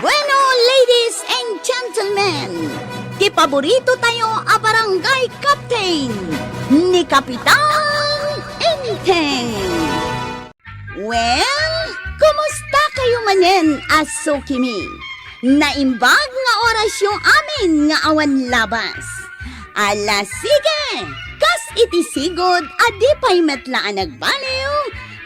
Bueno, ladies and gentlemen, ti paborito tayo a barangay captain ni Kapitan Enteng. Well, kumusta kayo manen, Asukimi? Naimbag nga oras yung amin nga awan labas. Ala sige, kas iti sigod adi pa'y metlaan nagbaliw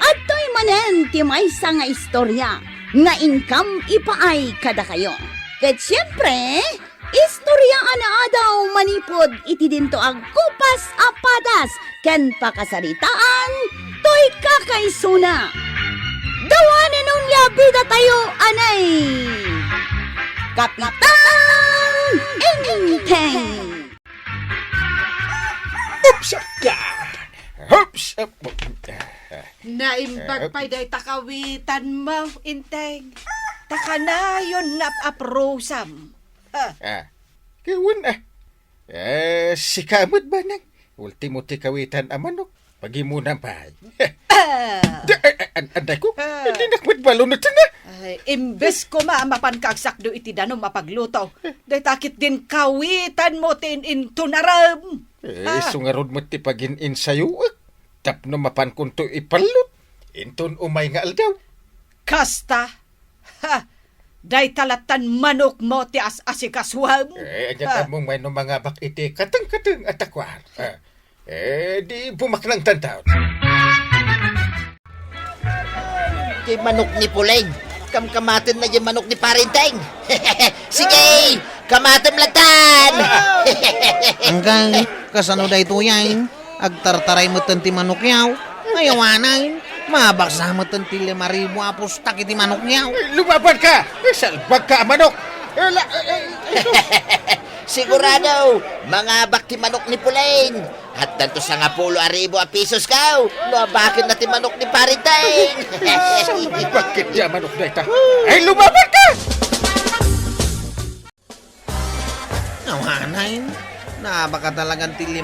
at to'y manen ti maysa nga istorya nga income ipaay kada kayo. Ket siyempre, istorya ana daw manipod iti dinto ag kupas apadas ken pakasaritaan to'y kakaysuna. Dawanan nung yabida tayo anay Kapitan Enteng. Oops! Oops! Naimbag pa'y day takawitan mo, Inteng. Taka na yun nap-aprosam. Kiwan si kamot ba nang ultimo ti kawitan amanok? Pagi muna ba? Anday ko, hindi nakmat balunod na. Imbes ko maamapan kagsakdo iti danom mapagluto. Day takit din kawitan mo tin intunaram. Sungarod mo ti pagin-in sa'yo. Tapno mapan kunto ipalot. Inton umay nga aldaw. Kasta. Day talatan manok mo ti as-asikaswam. Anyan mong may no mga bak iti katang-katang atakwar. Di bumaklang tantaw. Di manok ni Puleng. Kamkamatin na yung manok ni Parinteng. Sige, kamatin latan. Hanggang kasano da ito yan, agtartaray mo tanti manok yaw, ngayawanan, mabaksa mo tanti 5,000 apustak iti manok yaw. Lumaban ka! Salbag ka, manok! Sigurado, mga bakti manok ni Puleng. At danto sa nga 10,000 pesos ka. Bakit na ti manok ni Parinteng? Bakit ya manok na ita? Ay, lumaban ka! Ngawanan, nabaka talagang ti 5,000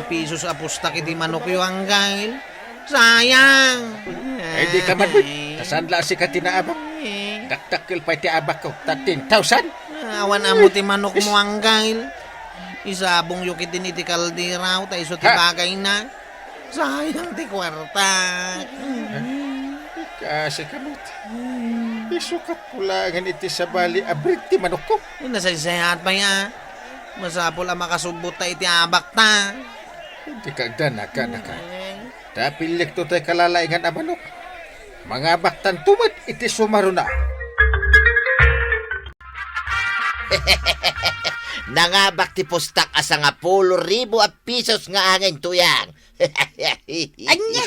pesos apustak iti manok yaw hanggang. Sayang. Ay, di ka man, kasanla si ka tinaabak. Daktakil pa iti abak ko, 13,000. Awan amo ti manok mo hanggang. Isabong yukit din iti kaldiraw, tayo so ti bagay na. Sayang ti kwarta. Kasi kamot. Isukat pulangan iti sa bali abrit ti manok ko. Nasaysayahat pa ya. Masapol ang makasubot ta iti abak ta. Hindi kagda naka. Dapilik to tayo kalalaingan ang manok. Mga baktan tumat iti sumaro na. Nangabak ti postak asa nga 10,000 pesos nga angin tuyang. Anya,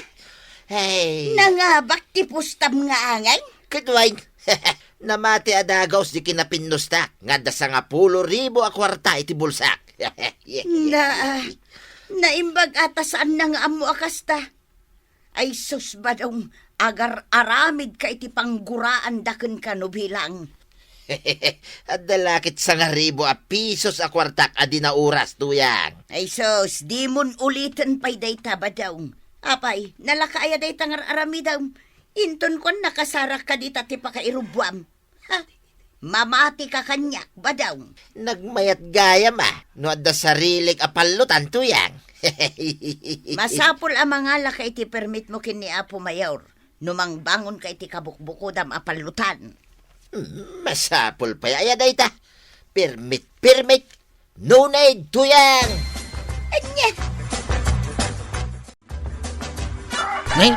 Hey, nangabak ti pustam nga angay? kadwain. Namati adagaws di kinapinustak. Nga da sa nga 10,000 a kwarta iti bulsak. Naimbag ata saan na nga amo akasta. Ay sus ba daw agar aramid ka iti pangguraan daken ka no bilang. At dalakit sa nga 1,000 pesos a kwartak adi na oras tuyang. Ay sus, di mon ulitin pa'y dayta ba daw. Apay, nalakaaya dayta nga arami daw. Inton kon nakasarak ka di ti pakairubuam. Ha? Mamati ka kanyak ba daw? Nagmayat gaya ma, no adda sarilig apalutan tuyang. Masapol ang mga laka iti permit mo kini Apo Mayor. Numang bangon ka iti kabukbukudam apalutan. Masapol pa ya dayta. Permit. No need tuyang. Anya, Nay,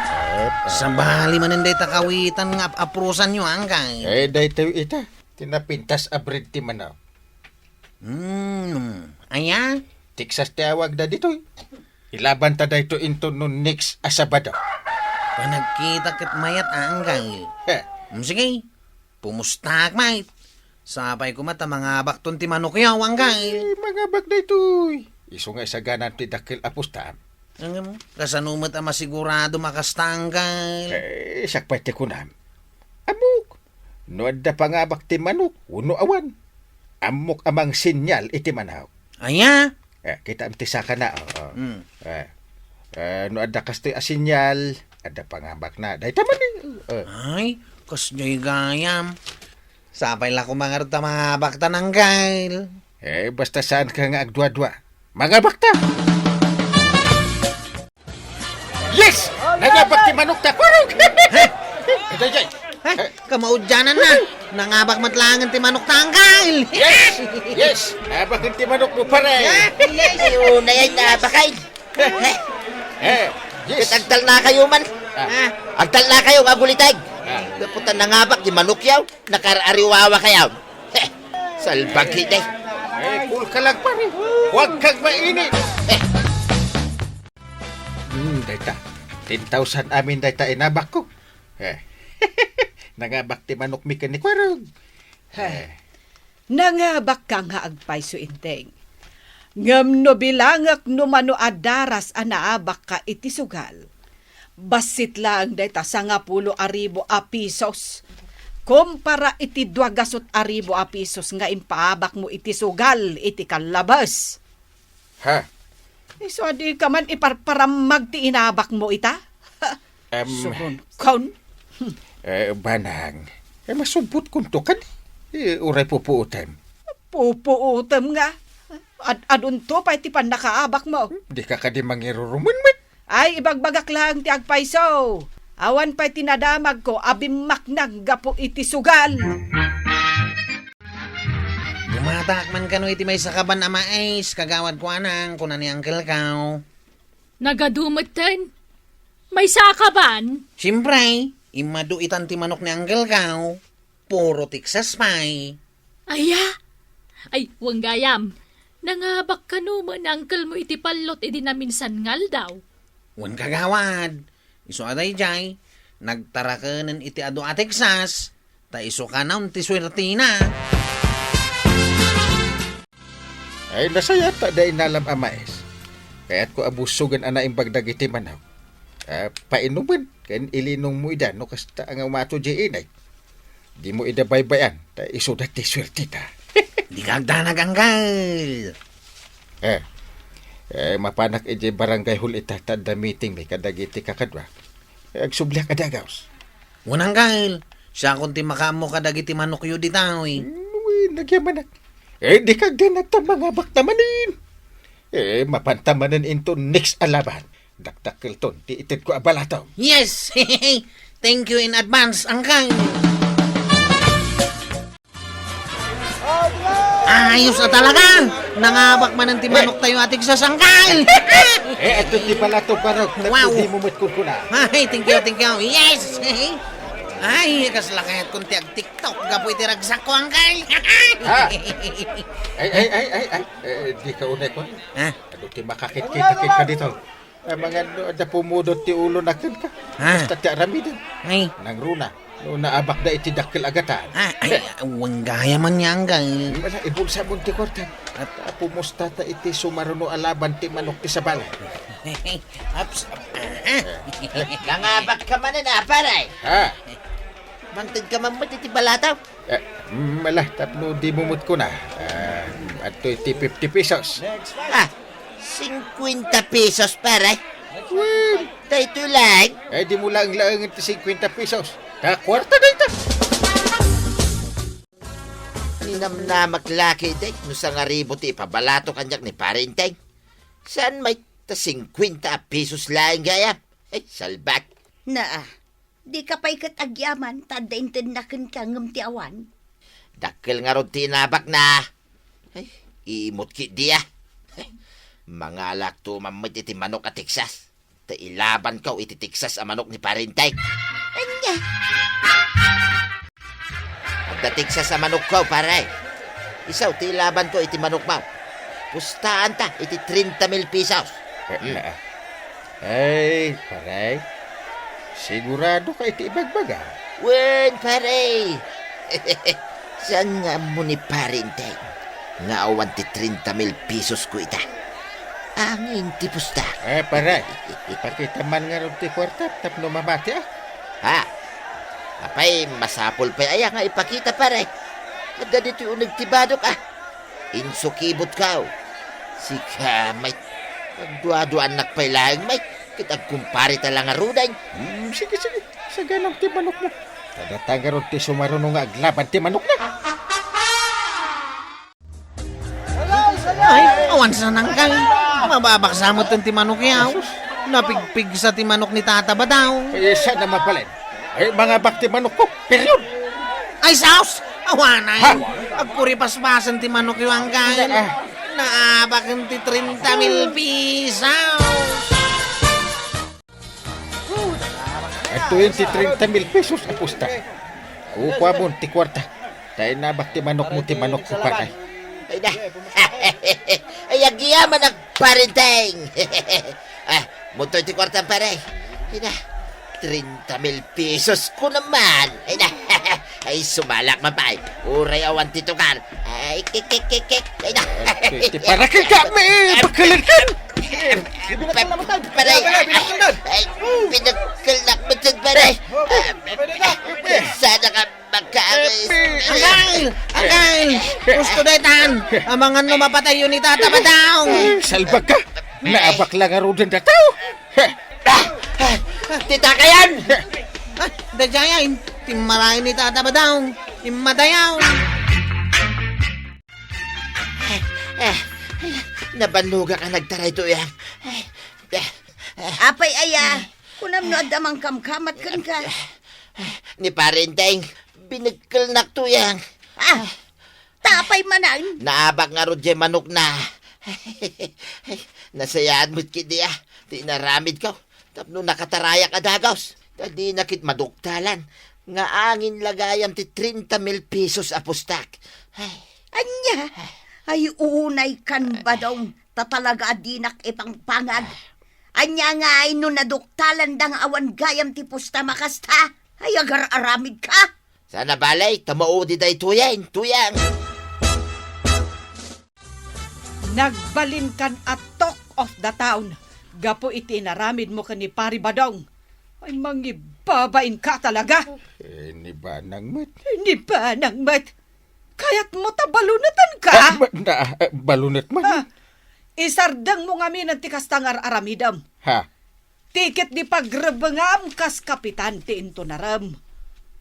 sambali maninday takawitan nga aprusan nyo hanggang. Day tayo ita. Tinapintas abrit ti manaw. Aya? Tiksas ti awag da dito. Ilaban ta dayto into no next Asabado. Panagkita kat mayat hanggang. Sige, pumustak mait. Sabay ko mata mga bakton ti manok yaw hanggang. Mga bag dayto. Iso nga isaganan ti dakil apustam. Kasanumat ang masigurado makastanggal. Sakpay ti kunam. Amok. No adda pa nga bak ti manok. Uno awan. Amok amang sinyal iti manaw. Aya? Kita am ti saka na. No adda kastoy a sinyal. Adda pangabak na. Day taman Ay, kasjay gayam. Sapay la ko mga ruta mga bakta ng gail. Basta saan ka nga agdwa-dwa. Mga bakta! Yes! Nangabak ti manok ta kwarog! Jay! Kamaudyanan na. Nangabak matlangan ti manok tanggal. Yes! Abak ti manok mo pare! Ayun na yan na bakay. Yes! Agtal na kayo man. Agtal na kayo nga gulitag. Ah. Puta nangabak di manukyaw. Nakarariwawa kayaw. Salbag kita. Cool ka lang pare! Huwag kang mainit! Dayta. 10,000 amin dayta inabak ko. Nangabak ti manok mi ni kwarog. Nangabak ka nga agpay so inteng. Ngam no bilangak no mano adaras anaabak ka iti sugal. Basit lang dayta sa nga 10,000 pesos. Kumpara iti 2,000 pesos nga impaabak mo iti sugal iti kalabas. Ha? So di ka man iparparamag ti inabak mo ita? Sugon kaun. Banang. Masubot kung to ka uray pupuutan. Pupuutam nga. Adun to pa iti pan nakaabak mo. Di ka di mangiruruman man. Ay, ibagbagak lang ti agpayso. Awan pa'y tinadamag ko, abimak naggapo iti sugal. Gumatak man kano iti may sakaban na mais. Kagawad ko anang kuna ni Uncle Kaw. Nagadumatan? May sakaban? Siyempre, imadu itan ti manok ni Uncle Kaw. Puro Texas pie. Aya? Ay, wanggayam. Nangabak ka naman, uncle mo iti palot edi naminsan ngal daw. Wan kagawad. Iso aday jay. Nagtarakanan iti ado a Texas. Ta iso ka na ti swerte na. Ay, nasaya ta da inalam amais. Kaya't ko abusugan ana imbagdag iti manaw. Painuman, kan ilinong mo ida, no kasta ang umato di inay. Di mo ida baybayan, ta iso dati swerte ta. Di kagdanag anggal. Mapanak iti barangay hul ita da meeting may kadagiti kakadwa. Agsublia kadagaws. Unang gal. Siya kunti makamo kadagiti manok yu ditaw eh. Nagyamanak. Di kagdanag ta mga baktamanin. Mapantamanan into next alaban. Daktakil ton, ti itit ko abalataw. Yes! Thank you in advance, angkang. Ayos na talaga! Nangabak man ang timanok tayo ating sa sangkal! Ito ti palato parok. Wow. Di mo mutkuna. Ay, thank you. Yes! Ay, kaslakayat kung tiag TikTok. Gapoy tiragsak ko, angkal! Ha? Ay. Di ka unay ko. Ha? Ano ti makakit-kita ka dito? Mga da pumudot ti ulo na ka. Ha? Basta ti aramidan. Ay, Nang runa. No naabak da iti dakil agatan. ay, wanggaya man niya, angkal. Wala, ibulsa mo ti kortan. At pumusta ta iti sumaruno alaban ti manok ti sabala. Ups. Nangabak ka man na paray. Ha? Mantid ka man iti balataw. Malah, tapno di mumut ko na. At iti 50 pesos. 50 pesos paray. Tayo ito lang. Di mo lang iti 50 pesos. Kwarta na ito. Ninamnamak laki day. No sa nga ribo ti ipabalato kanyak ni parintay. Saan may 50 pesos lang gaya? Salbak. Na, di ka pa'y katagyaman, tadaintin na kan kangam ti awan. Dakil nga ron tinabak na. Imot ki diya. Mga alak mamit iti manok at Texas. Ta ilaban ka iti Texas a manok ni parintay. Anya, At Texas a manok ko, paray. Isaw, ti ilaban ko iti manok mo. Pustaan ta, iti 30,000 pesos. Ay, paray. Sigurado ka iti ibagbaga. Wen, paray. Saan nga mo ni parintay? Nga awan ti 30,000 pesos ko ita. Angin ti pusta. Paray. Ipakita man nga ron ti kwarta. Tapno mamati Ha? Apay, masapol pa aya nga ipakita paray. Kada dito yung nagtibadok Insukibot ka. Sika, may pagduado-duan nakpay lang, may kitag kumpari talang nga ruday. Sige. Sa ganang ti manok mo. Kadatanga ron ti sumarunong nga aglaban ti manok na. Ay, awan sa nangkal. Mababaksa mo ti manok yaw. Napigpig sa ti manok ni Tata Badaw. Ay, sana mapalin. Ay, mga bakti manok ko, period. Ay, saus! Awanay! Agpuri paspasan ti manok yung angkal. Naabakan ti 30,000 pesos. At 30,000 pesos apusta. Kukuha mo ti kwarta. Dahil na bakti manok mo ti manok ko pa kay. Ay na. Ay, agyaman ang parenteng. Mutoy ti kwarta pare. Ay na. 30,000 pesos ko naman. Ay na. Ay, sumalak mapay. Uray awan titukar. Ay, kik. Ay na. Ti para kay kami, pagkalankan. Pare. Ay, pinagkalak mo dyan, pare. Sana ka magkaaris. Angkal! Gusto daytan! Amangan no mapatay yun ni Tata Badaw. Salbag ka. Naabak lang aro dyan dataw. Tita ka yan! Ay, dadyayan! Timarayin ni Tata Badaw. Imadayaw. Nabanuga ka nagtaray to yan. Apay aya, kunam no adamang kamkamat kan ka. Ni parenteng, binagkalnak to yan. Tapay manan. Naabak nga ro dyan manok na. Nasayaan mo't kidi Di naramid ka. Tapno nakataraya ka dagaws. Di nakit maduktalan. Nga angin lagayam ti 30,000 pesos apustak. Anya, ay unay kan ba daw tatalaga dinak ipangpangag. Anya nga ay no naduktalan dang awan gayam ti pusta makasta. Ay agar aramid ka. Sana balay, tamaudi day tuyang. Nagbalin kan at talk of the town. Gapo iti naramid mo ka ni Pari Badong. Ay mangibabain ka talaga. Ni ba nang met? Hindi pa nang mat. Kaya't mo tabalunatan ka. Balunat man. Isardang mo ngamin ang tikastangar aramidam. Ha? Tiket di pagrabangam kas kapitan ti into naram.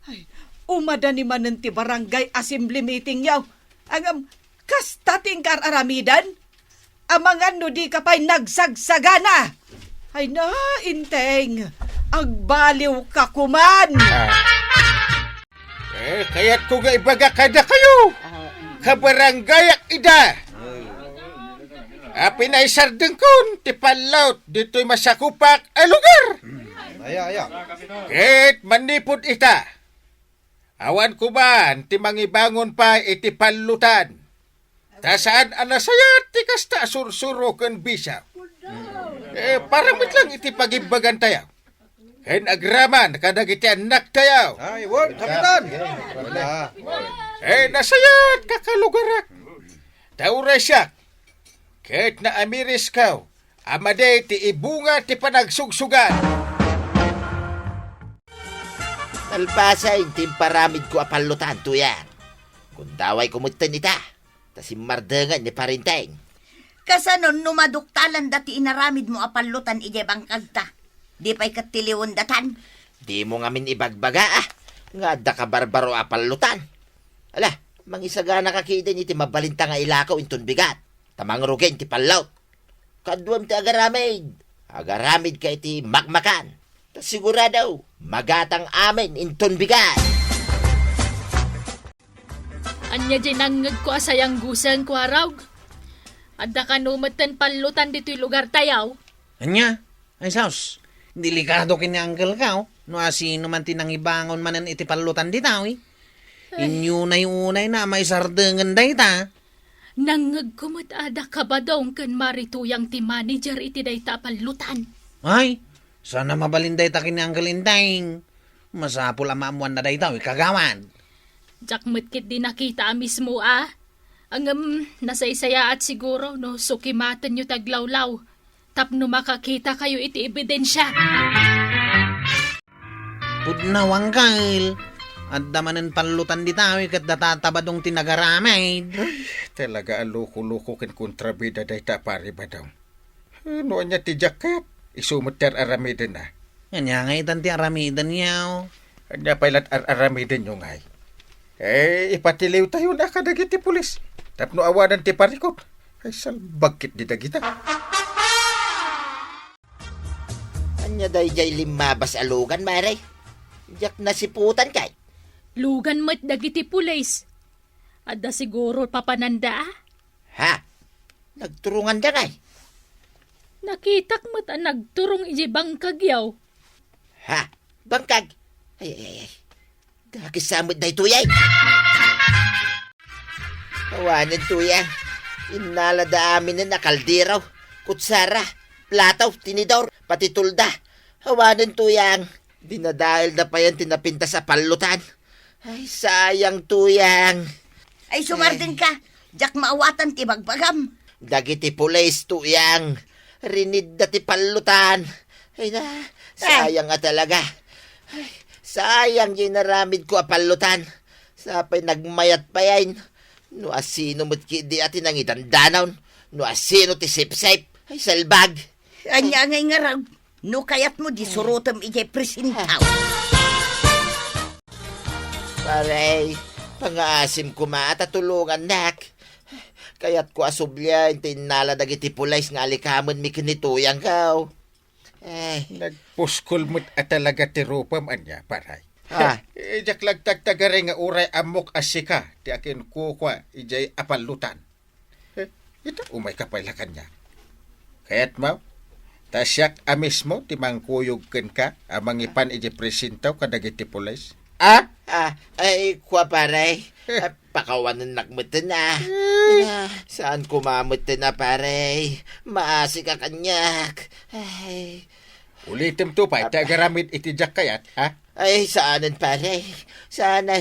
Ay, umada ni manan ti barangay assembly meeting yaw. Ang kas tating kar aramidan. Amangan no di ka pa'y nagsagsagana. Ay na, inteng. Agbaliw ka kuman. Kaya't ko nga ibaga kada kayo. Kabaranggayak ida. Pinaisardeng kun, tipalaut, dito'y masakupak a lugar. Aya. Ket manipod ita. Awan ko man, ti mangibangon pa iti palutan. Ta saan anasayat, ti kasta sursuro ken bisa. Parang lang iti pagibagan tayo. Ken agraman, kadag iti anak tayo. Ay, word, kapitan. Wala. Nasayat, kakalugarak. Tauray siya. Ket na amiris kaw, amade ti ibunga ti panagsugsugan. Talbasay, timparamid ko apalutan to yan. Kung daway kumutan ita, tasimmardangan ni parenteng. Kasanon numaduktalan dati inaramid mo apalutan ije bangkagta. Di pa'y katiliwon datan. Di mo ngamin ibagbaga Nga da ka barbaro apalutan. Ala, mangisagana ka kita ni ti mabalinta nga ilakaw inton bigat. Tamang rugen ti palaut. Kaduam ti agaramid. Agaramid ka iti magmakan. Tas sigurado, magatang amin inton bigat. Anya dyan nangag ko asayang gusang ko araw. Adda ka numatan palutan dito'y lugar tayaw. Anya? Ay, saus. Delikado kini angkel ka, no asino man tinangibangon manan iti palutan di tao, Inyunay-unay na may sardengan day ta. Nangag kumatada ka ba daw kan marituyang ti manager iti day palutan. Ay, sana mabalinday ta kini angkel intayng. Masapul amamuan na day tao, kagawan. Jakmet kit di nakita mismo Ang nasaysaya at siguro no sukimatan nyo taglawlaw. Tapno makakita kayo iti ebidensya. Pudnawang kail. At damanan palutan di tao, kat datatabadong tinagaramid. Talaga aloko-loko ken kontrabida day ta pari ba daw. Ano niya ti jacket? Isumuter aramidan na. Yan nga itan ti aramidan yaw. Anya pailat arami din yung ngay. Ipatiliw tayo na kadagiti pulis. Tapno awanan ti parikot. Ay, salbagkit di dagita. Anya dayjay limabas alugan, maray. Jak nasiputan kay. Lugan mo't dagiti pulis. Adda siguro papananda ah. Ha? Nagturungan da kay. Nakitak mo't ang nagturong iji bangkagyaw. Ha? Bangkag? Ay. Dakisamot na ituyay. Awanan tuyang. Inalada amin na nakaldiraw. Kutsara. Plataw. Tinidor. Pati tulda. Awanan tuyang. Dinadahil na pa yan tinapinta sa palutan. Ay, sayang tuyang. Ay, sumardin ka. Jak maawatan ti bagbagam. Dagiti pulis tuyang. Rinid na ti palutan. Ay na, sayang nga talaga. Ay, sayang ginaramid ko a palutan. Sapay nagmayat pa yan. No asino mo't kidi ati nang itandanon. No asino ti sip-sip. Ay, salbag. Anya ngay nga raw. No kayat mo di surutam ijay presintaw. Paray, pangaasim ko matatulungan nak. Kaya't ko asubya, tinala dagiti pulays nga alikamon mi kinituyang kaw. Ay, Nagpuskol mo't at talaga ti rupam anya, paray. ha, Jak lagtagtagari nga uray amok asika. Ti akin kukwa ijay apalutan. Ito, umay kapailakan niya. Kaya't mo, tasyak amis mo, timangkuyog ken ka, amang ipan ijay presintaw kadagiti pulis. ay, kwa paray. Pakawanan nakmutin na. Saan kumamutin na paray? Maasi ka kanyak. Ay, Ulitim to pa, tagaramid itijak kayat, ha? ay saanan paray? Sana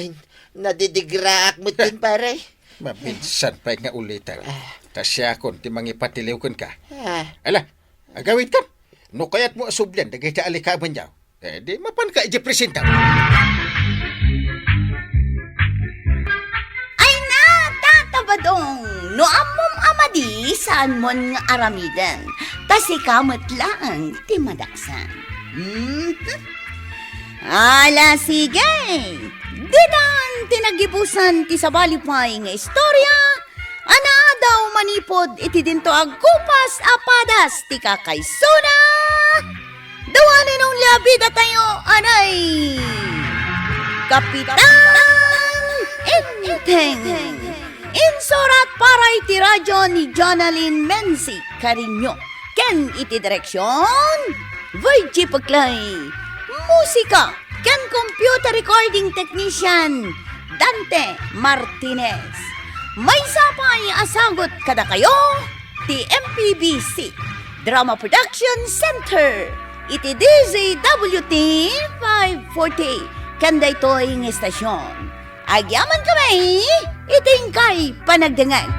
nadidigraak mo din paray. Mabinsan pa nga ulitan. Tasya kon, timangipatiliw kon ka. Ah, Ala, agawid ka. No kayat mo asubyan, dagay ta alikaman niyaw. Di mapan ka ijay presintaw. Ay na, tatabadong. No amom amadi saan mon nga aramiden. Tasikamot lang ti madaksan. Ala sige. Dinan tinagibusan ti sabalipay nga istorya. Ana daw manipod iti dinto agkupas apadas ti kakaysuna. Dawali nung labida tayo anay. Kapitan Inteng. Insurat para iti radyo ni Jonalyn Menzi Carinyo. Ken iti direksyon Virgie Paglay. Musika ken computer recording technician Dante Martinez. May sapay asagot kada kayo ti MPBC Drama Production Center. Iti DZWT 540 kanda ito'y ng estasyon. Agyaman kami, iting kay panagdangan.